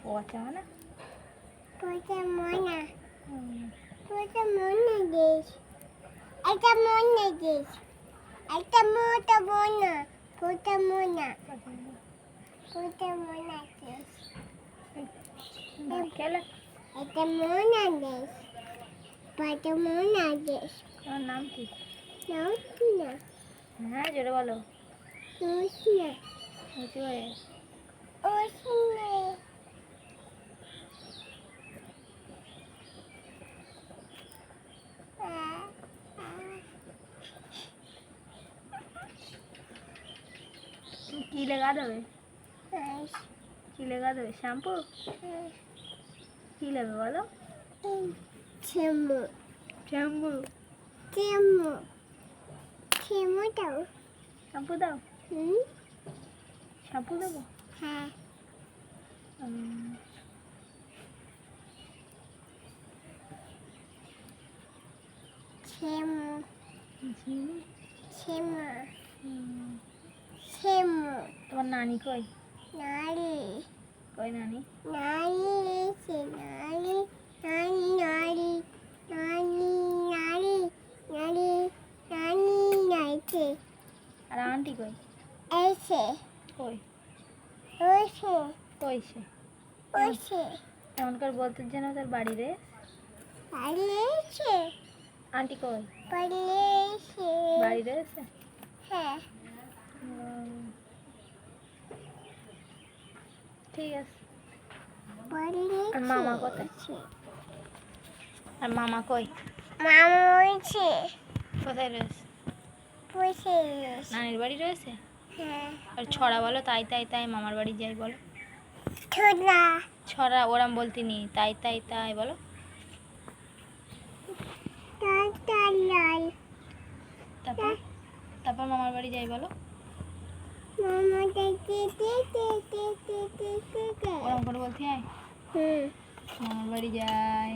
পচা মানে পচা মনা পচা মনা দেশ একটা মনা দেশ একটা মোটা মনা পচা মনা দেশ খেলে একটা মনা দেশ পচা মনা দেশ তোমার নাম কি? নৌসিনা হ্যাঁ জোরে বলো। নৌসিনা উঁচু হয়ে ওসিনা কি লেগা দেবে? কি লেগা দেবে? শ্যাম্পু? কি নেবে বলো? ছেমু শ্যাম্পু ছেমু ছেমু দাও শ্যাম্পু দাও। শ্যাম্পু দেবো? হ্যাঁ ছেমু ছেমু ছেমু তোমার নানি কই? নারী কই নানি? নারী এসে নারী নারী নারী নারী নারী নারী নারী নাইছে আর আন্টি কই? এসে কই? ওসে কই সে? ওসে এমন করে বলতে যেন তোর বাড়ি রে। পালিয়েছে আন্টি কই? পালিয়েছে বাড়ি রয়েছে? হ্যাঁ ঠিক আছে। পালিয়েছে আর মামা কোথায়? আর মামা কই? মামা হয়েছে কোথায় রয়েছে? বসে নানির বাড়ি রয়েছে? হ্যাঁ আর ছড়া বলো, তাই তাই তাই মামার বাড়ি যাই বলো। ছোলা ছড়া ওরাম বলতে নি, তাই তাই তাই বলো। লাল তারপর তারপর মামার বাড়ি যাই বলো। মামা দেখতে ওরম করে বলতে হয় হুম মামার বাড়ি যাই।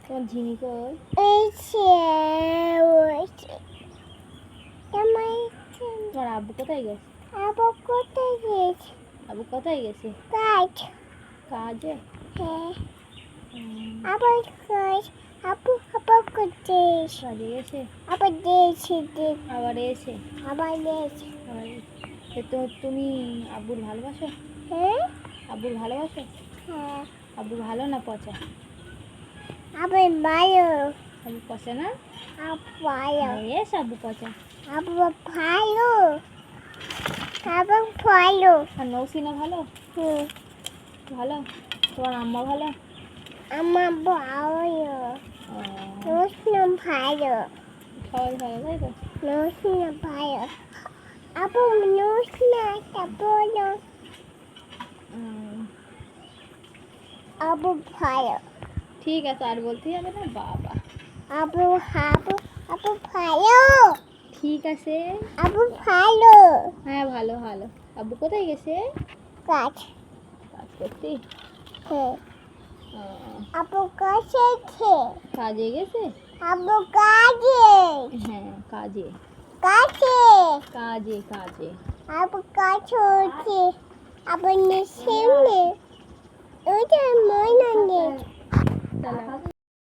তোমার ঝিনি কই? তোমার আব্বু কোথায় গেছে? আব্বু কোথায় গেছে? কাজে? কাজে গেছে? আবার এসে? তো তুমি আব্বুর ভালোবাসো? আব্বুর ভালোবাসো? আব্বু ভালো না পচা? আব্বু পচা না? এস আব্বু পচা। আর নৌসিনা ভালো? ভালো? তোমার আম্মা ভালো? আমার ভালো রোশন ভালো সবাই ভালো তাই তো? রোশন ভালো আপু রোশন বলো আবু ভালো ঠিক আছে, আর বলতে হবে না বাবা। আবু হাবু আপু ভালো ঠিক আছে। আবু ভালো হ্যাঁ ভালো ভালো। আব্বু কোথায় গেছে? কাজ কাজ করতে? হ্যাঁ ও, আপু কাছে কাজে গেছে? আবু কাজে হ্যাঁ কাজে কাছে কাজে কাজে। আবু কাছে হচ্ছে আপু নিশ্চয় ওইটা মনে নেই তাহলে